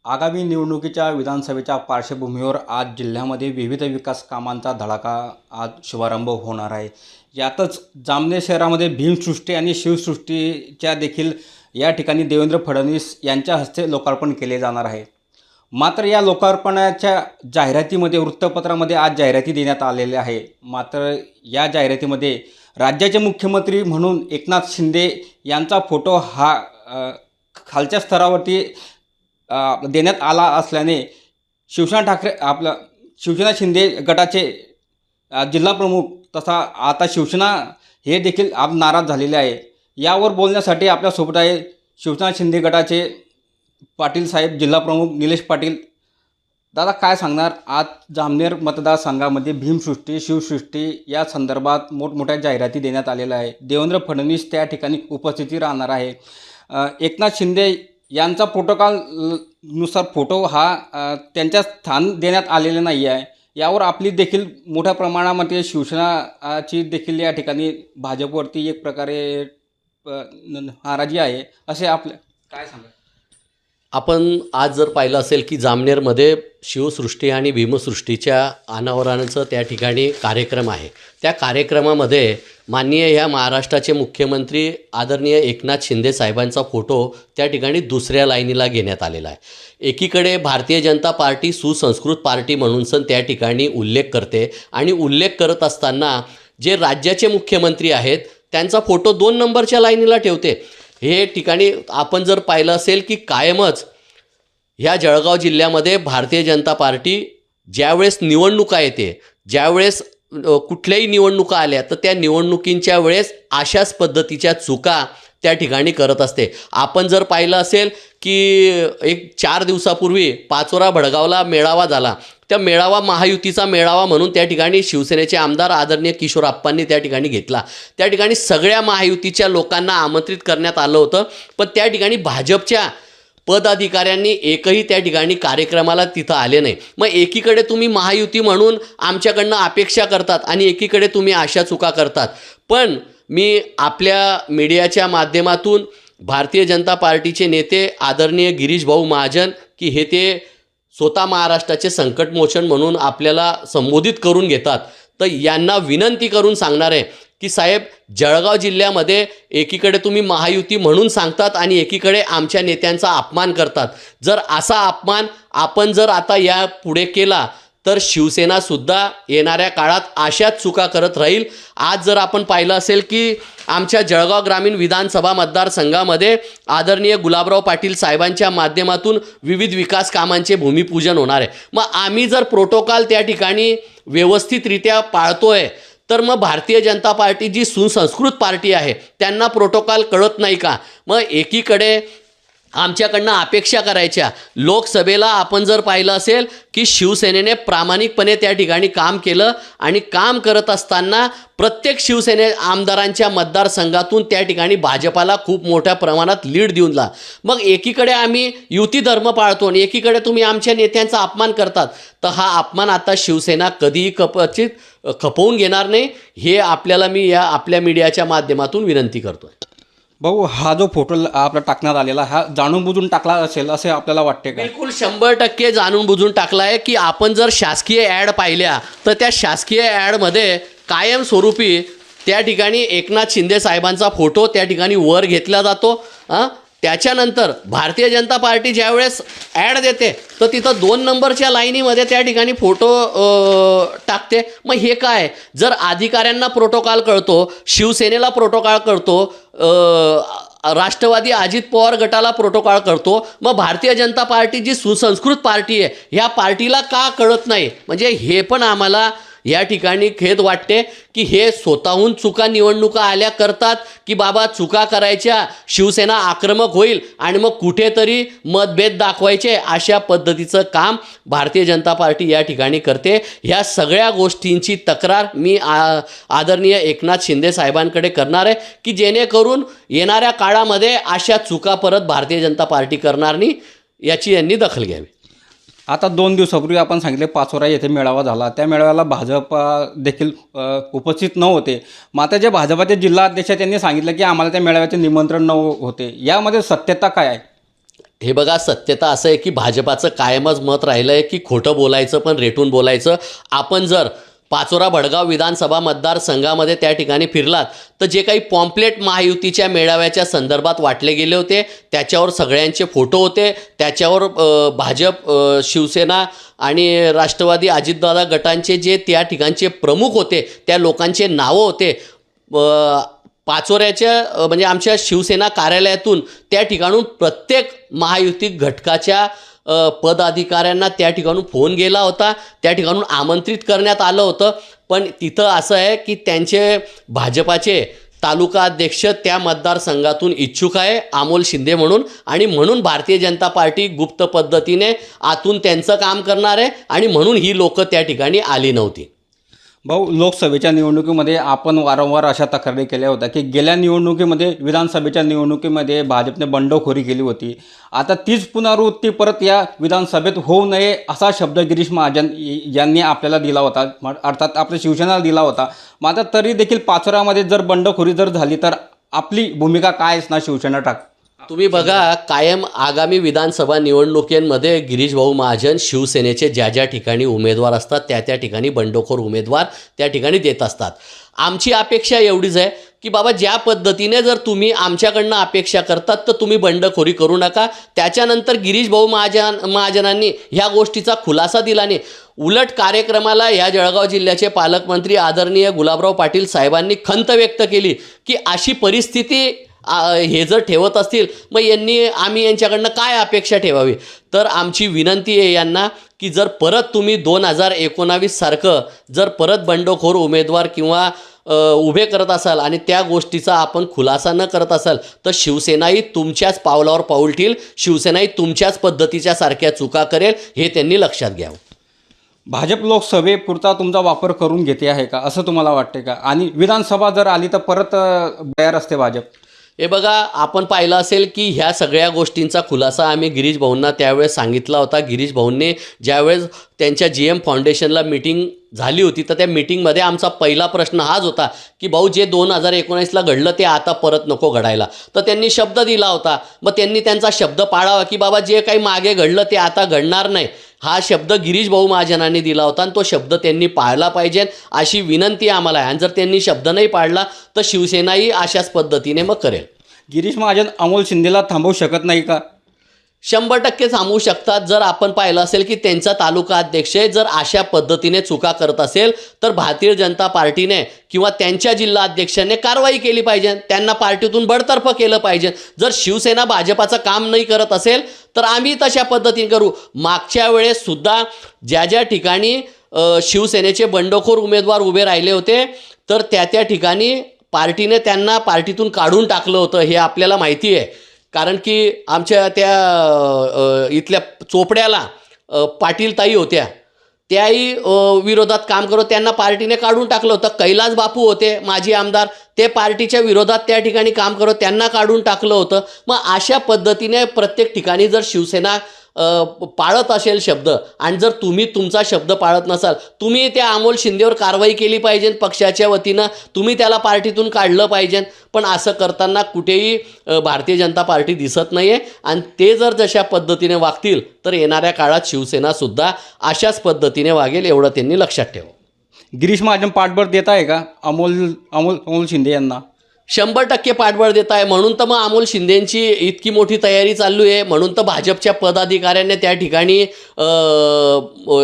आगामी निवडणुकीच्या विधानसभेच्या पार्श्वभूमीवर आज जिल्ह्यामध्ये विविध विकास कामांचा धडाका आज शुभारंभ होणार आहे. यातच जामनेर शहरामध्ये भीमसृष्टी आणि शिवसृष्टीच्या देखील या ठिकाणी देवेंद्र फडणवीस यांच्या हस्ते लोकार्पण केले जाणार आहे. मात्र या लोकार्पणाच्या जाहिरातीमध्ये वृत्तपत्रामध्ये आज जाहिराती देण्यात आलेल्या आहे. मात्र या जाहिरातीमध्ये राज्याचे मुख्यमंत्री म्हणून एकनाथ शिंदे यांचा फोटो हा खालच्या स्तरावरती देण्यात आला असल्याने शिवसेना शिंदे गटाचे जिल्हा प्रमुख तथा आता शिवसेना हे देखील आज नाराज झालेले आहे. यावर बोलण्यासाठी आपल्यासोबत आहे शिवसेना शिंदे गटाचे पाटील साहेब, जिल्हा प्रमुख निलेश पाटील. दादा, काय सांगणार? आज जामनेर मतदारसंघामध्ये भीमसृष्टी शिवसृष्टी या संदर्भात मोठमोठ्या जाहिराती देण्यात आलेल्या आहे. देवेंद्र फडणवीस त्या ठिकाणी उपस्थिती राहणार आहे. एकनाथ शिंदे यांचा प्रोटोकॉलनुसार फोटो हा त्यांच्या स्थान देण्यात आलेले नाही आहे. यावर आपली देखील मोठ्या प्रमाणामध्ये शिवसेनाची देखील या ठिकाणी भाजपवरती एक प्रकारे नाराजी आहे. असे आपल्या काय सांगा? आपण आज जर पाहिलं असेल की जामनेरमध्ये शिवसृष्टी आणि भीमसृष्टीच्या अनावरणाचं त्या ठिकाणी कार्यक्रम आहे. त्या कार्यक्रमामध्ये माननीय ह्या महाराष्ट्राचे मुख्यमंत्री आदरणीय एकनाथ शिंदे साहेबांचा फोटो त्या ठिकाणी दुसऱ्या लाईनीला घेण्यात आलेला आहे. एकीकडे भारतीय जनता पार्टी सुसंस्कृत पार्टी म्हणून सण त्या ठिकाणी उल्लेख करते आणि उल्लेख करत असताना जे राज्याचे मुख्यमंत्री आहेत त्यांचा फोटो 2 नंबरच्या लाईनीला ठेवते. हे ठिकाणी आपण जर पाहिलं असेल की कायमच ह्या जळगाव जिल्ह्यामध्ये भारतीय जनता पार्टी ज्यावेळेस निवडणुका येते, ज्यावेळेस कुठल्याही निवडणुका आल्या तर त्या निवडणुकींच्या वेळेस अशाच पद्धतीच्या चुका त्या ठिकाणी करत असते. आपण जर पाहिलं असेल की एक 4 दिवसापूर्वी पाचोरा भडगावला मेळावा झाला. त्या मेळावा महायुतीचा मेळावा म्हणून त्या ठिकाणी शिवसेनेचे आमदार आदरणीय किशोर आप्पांनी त्या ठिकाणी घेतला. त्या ठिकाणी सगळ्या महायुतीच्या लोकांना आमंत्रित करण्यात आलं होतं, पण त्या ठिकाणी भाजपच्या पदाधिकाऱ्यांनी एकही त्या ठिकाणी कार्यक्रमाला तिथं आले नाही. मग एकीकडे तुम्ही महायुती म्हणून आमच्याकडनं अपेक्षा करतात आणि एकीकडे तुम्ही अशा चुका करतात. पण मी आपल्या मीडियाच्या माध्यमातून भारतीय जनता पार्टीचे नेते आदरणीय गिरीश भाऊ महाजन की हे ते स्वतः महाराष्ट्राचे संकटमोचन म्हणून आपल्याला संबोधित करून घेतात, तर यांना विनंती करून सांगणार आहे की साहेब, जळगाव जिल्ह्यामध्ये एकीकडे तुम्ही महायुती म्हणून सांगतात आणि एकीकडे आमच्या नेत्यांचा अपमान करतात. जर असा अपमान आपण जर आता या पुढे केला तर शिवसेनासुद्धा येणाऱ्या काळात अशाच चुका करत राहील. आज जर आपण पाहिलं असेल की आमच्या जळगाव ग्रामीण विधानसभा मतदारसंघामध्ये आदरणीय गुलाबराव पाटील साहेबांच्या माध्यमातून विविध विकास कामांचे भूमिपूजन होणार आहे. मग आम्ही जर प्रोटोकॉल त्या ठिकाणी व्यवस्थितरित्या पाळतोय तर मग भारतीय जनता पार्टी जी सुसंस्कृत पार्टी आहे त्यांना प्रोटोकॉल कळत नाही का? मग एकीकडे आमच्याकडनं अपेक्षा करायच्या, लोकसभेला आपण जर पाहिलं असेल की शिवसेनेने प्रामाणिकपणे त्या ठिकाणी काम केलं आणि काम करत असताना प्रत्येक शिवसेने आमदारांच्या मतदारसंघातून त्या ठिकाणी भाजपाला खूप मोठ्या प्रमाणात लीड देऊन दिला. मग एकीकडे आम्ही युती धर्म पाळतो आणि एकीकडे तुम्ही आमच्या नेत्यांचा अपमान करतात, तर हा अपमान आता शिवसेना कधीही खपवून घेणार नाही. हे आपल्याला मी या आपल्या मीडियाच्या माध्यमातून विनंती करतो. भाऊ, हा जो फोटो आपला टाकण्यात आलेला हा जाणून बुजून टाकला असेल असे आपल्याला वाटते का? बिलकुल 100% जाणून बुजून टाकला आहे. की आपण जर शासकीय ॲड पाहिल्या तर त्या शासकीय ॲडमध्ये कायमस्वरूपी त्या ठिकाणी एकनाथ शिंदे साहेबांचा फोटो त्या ठिकाणी वर घेतला जातो. त्याच्यानंतर भारतीय जनता पार्टी ज्यावेळेस ॲड देते तर तिथं 2 नंबरच्या लाईनीमध्ये त्या ठिकाणी फोटो टाकते. मग हे काय? जर अधिकाऱ्यांना प्रोटोकॉल कळतो, शिवसेनेला प्रोटोकॉल कळतो, राष्ट्रवादी अजित पवार गटाला प्रोटोकॉल करतो, मग भारतीय जनता पार्टी जी सुसंस्कृत पार्टी आहे ह्या पार्टीला का कळत नाही? म्हणजे हे पण आम्हाला या ठिकाणी खेद वाटते की हे स्वतःहून चुका निवडणुका आल्या करतात की बाबा चुका करायच्या, शिवसेना आक्रमक होईल आणि मग कुठेतरी मतभेद दाखवायचे, अशा पद्धतीचं काम भारतीय जनता पार्टी या ठिकाणी करते. ह्या सगळ्या गोष्टींची तक्रार मी आदरणीय एकनाथ शिंदे साहेबांकडे करणार आहे की जेणेकरून येणाऱ्या काळामध्ये अशा चुका परत भारतीय जनता पार्टी करणार नाही, याची यांनी दखल घ्यावी. आता 2 दिवसापूर्वी आपण सांगितले पाचोरा येथे मेळावा झाला. त्या मेळाव्याला भाजप देखील उपस्थित नव्हते. मात्र जे भाजपाचे जिल्हाध्यक्ष त्यांनी सांगितलं की आम्हाला त्या मेळाव्याचे निमंत्रण न होते. यामध्ये सत्यता काय आहे? हे बघा, सत्यता असं आहे की भाजपाचं कायमच मत राहिलं आहे की खोटं बोलायचं पण रेटून बोलायचं. आपण जर पाचोरा भडगाव विधानसभा मतदारसंघामध्ये त्या ठिकाणी फिरलात तर जे काही पॉम्पलेट महायुतीच्या मेळाव्याच्या संदर्भात वाटले गेले होते त्याच्यावर सगळ्यांचे फोटो होते. त्याच्यावर भाजप, शिवसेना आणि राष्ट्रवादी अजितदादा गटांचे जे त्या ठिकाणचे प्रमुख होते त्या लोकांचे नावं होते. पाचोऱ्याच्या म्हणजे आमच्या शिवसेना कार्यालयातून त्या ठिकाणून प्रत्येक महायुती घटकाच्या पदाधिकाऱ्यांना त्या ठिकाणून फोन गेला होता, त्या ठिकाणून आमंत्रित करण्यात आलं होतं. पण तिथं असं आहे की त्यांचे भाजपाचे तालुका अध्यक्ष त्या मतदारसंघातून इच्छुक आहे, अमोल शिंदे म्हणून, आणि म्हणून भारतीय जनता पार्टी गुप्त पद्धतीने आतून त्यांचं काम करणार आहे आणि म्हणून ही लोकं त्या ठिकाणी आली नव्हती. भाऊ, लोकसभेच्या निवडणुकीमध्ये आपण वारंवार अशा तक्रारी केल्या होत्या की गेल्या निवडणुकीमध्ये, विधानसभेच्या निवडणुकीमध्ये भाजपने बंडखोरी केली होती. आता तीच पुनरावृत्ती परत या विधानसभेत होऊ नये असा शब्द गिरीश महाजन यांनी आपल्याला दिला होता, अर्थात आपल्या शिवसेनेला दिला होता. मात्र तरी देखील पाचोऱ्यामध्ये जर बंडखोरी जर झाली तर आपली भूमिका काय असणार शिवसेना तुम्ही बघा, कायम आगामी विधानसभा निवडणुकींमध्ये गिरीश भाऊ महाजन शिवसेनेचे ज्या ज्या ठिकाणी उमेदवार असतात त्या त्या ठिकाणी बंडखोर उमेदवार त्या ठिकाणी देत असतात. आमची अपेक्षा एवढीच आहे की बाबा, ज्या पद्धतीने जर तुम्ही आमच्याकडनं अपेक्षा करतात तर तुम्ही बंडखोरी करू नका. त्याच्यानंतर गिरीश भाऊ महाजनांनी ह्या गोष्टीचा खुलासा दिला नाही. उलट कार्यक्रमाला ह्या जळगाव जिल्ह्याचे पालकमंत्री आदरणीय गुलाबराव पाटील साहेबांनी खंत व्यक्त केली की अशी परिस्थिती हे जर ठेवत असतील मग आम्ही यांच्याकडनं काय अपेक्षा ठेवावी. तर आमची विनंती आहे यांना की जर परत तुम्ही 2019 सारखं जर परत बंडखोर उमेदवार किंवा उभे करत असाल आणि त्या गोष्टीचा आपण खुलासा न करत असाल तर शिवसेनाही तुमच्याच पावलावर पाऊल ठेईल, शिवसेनाही तुमच्याच पद्धतीच्या सारख्या चुका करेल, हे त्यांनी लक्षात घ्यावं. भाजप लोकसभेपुरता तुमचा वापर करून घेते आहे का असं तुम्हाला वाटते का? आणि विधानसभा जर आली तर परत तयार असते भाजप? हे बघा, आपण पाहिलं असेल की ह्या सगळ्या गोष्टींचा खुलासा आम्ही गिरीश भाऊंना त्यावेळेस सांगितला होता. गिरीश भाऊंनी ज्यावेळेस त्यांच्या GM फाउंडेशनला मीटिंग झाली होती तर त्या मीटिंगमध्ये आमचा पहिला प्रश्न हाच होता की भाऊ, जे 2019ला घडलं ते आता परत नको घडायला. तर त्यांनी शब्द दिला होता, मग त्यांनी त्यांचा शब्द पाळावा की बाबा जे काही मागे घडलं ते आता घडणार नाही. हा शब्द गिरीश भाऊ महाजनांनी दिला होता आणि तो शब्द त्यांनी पाळला पाहिजे अशी विनंती आम्हाला आहे. आणि जर त्यांनी शब्द नाही पाळला तर शिवसेनाही अशाच पद्धतीने मग करेल. गिरीश महाजन अमोल शिंदेला थांबवू शकत नाही का? 100% थांबवू शकतात. जर आपण पाहिलं असेल की त्यांचा तालुका अध्यक्ष जर अशा पद्धतीने चुका करत असेल तर भारतीय जनता पार्टीने किंवा त्यांच्या जिल्हा अध्यक्षाने कारवाई केली पाहिजे, त्यांना पार्टीतून बडतर्फ केलं पाहिजे. जर शिवसेना भाजपाचं काम नाही करत असेल तर आम्ही तशा पद्धतीने करू. मागच्या वेळेस सुद्धा ज्या ज्या ठिकाणी शिवसेनेचे बंडखोर उमेदवार उभे राहिले होते तर त्या ठिकाणी पार्टीने त्यांना पार्टीतून काढून टाकलं होतं, हे आपल्याला माहिती आहे. कारण की आमच्या त्या इथल्या चोपड्याला पाटील ताई होत्या, त्याही विरोधात काम करत त्यांना पार्टीने काढून टाकलं होतं. कैलास बापू होते माजी आमदार, ते पार्टीच्या विरोधात त्या ठिकाणी काम करत त्यांना काढून टाकलं होतं. मग अशा पद्धतीने प्रत्येक ठिकाणी जर शिवसेना पाळत असेल शब्द आणि जर तुम्ही तुमचा शब्द पाळत नसाल, तुम्ही त्या अमोल शिंदेवर कारवाई केली पाहिजे, पक्षाच्या वतीनं तुम्ही त्याला पार्टीतून काढलं पाहिजे. पण असं करताना कुठेही भारतीय जनता पार्टी दिसत नाही आहे. आणि ते जर जशा पद्धतीने वागतील तर येणाऱ्या काळात शिवसेनासुद्धा अशाच पद्धतीने वागेल, एवढं त्यांनी लक्षात ठेवा. गिरीश महाजन पाठबळ देत आहे का अमोल शिंदे यांना? 100% पाठबळ देत आहे. म्हणून तर मग अमोल शिंदेंची इतकी मोठी तयारी चालू आहे. म्हणून तर भाजपच्या पदाधिकाऱ्यांनी त्या ठिकाणी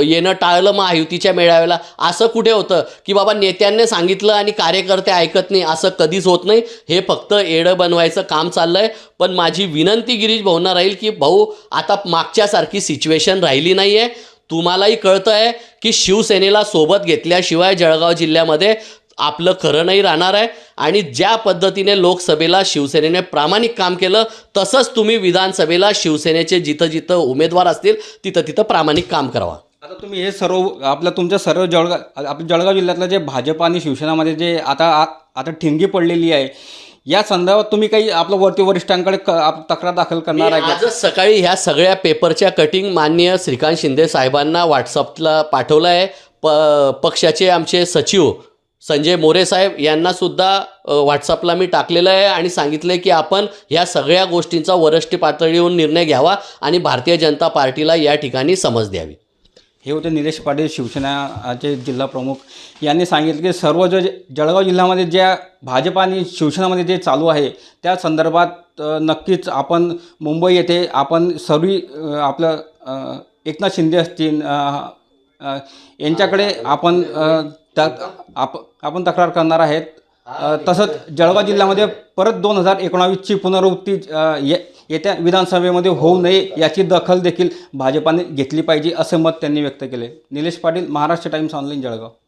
येणं टाळलं महायुतीच्या मेळाव्याला. असं कुठे होतं की बाबा नेत्यांनी सांगितलं आणि कार्यकर्ते ऐकत नाही, असं कधीच होत नाही. हे फक्त येडं बनवायचं काम चाललं आहे. पण माझी विनंती गिरीश भाऊंना राहील की भाऊ, आता मागच्यासारखी सिच्युएशन राहिली नाही आहे. तुम्हालाही कळतं आहे की शिवसेनेला सोबत घेतल्याशिवाय जळगाव जिल्ह्यामध्ये आपलं खरं नाही राहणार आहे. आणि ज्या पद्धतीने लोकसभेला शिवसेनेने प्रामाणिक काम केलं तसंच तुम्ही विधानसभेला शिवसेनेचे जिथं जिथं उमेदवार असतील तिथं तिथं प्रामाणिक काम करावा. आता तुम्ही हे सर्व तुमच्या सर्व आपल्या जळगाव जिल्ह्यातलं जे भाजप आणि शिवसेनामध्ये जे आता ठिणगी पडलेली आहे, या संदर्भात तुम्ही काही आपलं वरिष्ठांकडे तक्रार दाखल करणार आहे? आजच सकाळी ह्या सगळ्या पेपरच्या कटिंग माननीय श्रीकांत शिंदे साहेबांना व्हॉट्सअपला पाठवलं आहे. पक्षाचे आमचे सचिव संजय मोरे साहेब यांनासुद्धा व्हॉट्सअपला मी टाकलेलं आहे आणि सांगितलं आहे की आपण ह्या सगळ्या गोष्टींचा वरिष्ठ पातळीवर निर्णय घ्यावा आणि भारतीय जनता पार्टीला या ठिकाणी समज द्यावी. हे होते निलेश पाटील, शिवसेनाचे जिल्हा प्रमुख. यांनी सांगितलं की सर्व जो जळगाव जिल्ह्यामध्ये ज्या भाजप आणि शिवसेनामध्ये जे चालू आहे त्या संदर्भात नक्कीच आपण मुंबई येथे आपण सर्व आपलं एकनाथ शिंदे असतील यांच्याकडे आपण आपण तक्रार करणार आहेत. तसंच जळगाव जिल्ह्यामध्ये परत 2019ची पुनरावृत्ती येत्या विधानसभेमध्ये होऊ नये याची दखल देखील भाजपाने घेतली पाहिजे, असे मत त्यांनी व्यक्त केले. Nilesh Patil, Maharashtra times online, Jalgaon.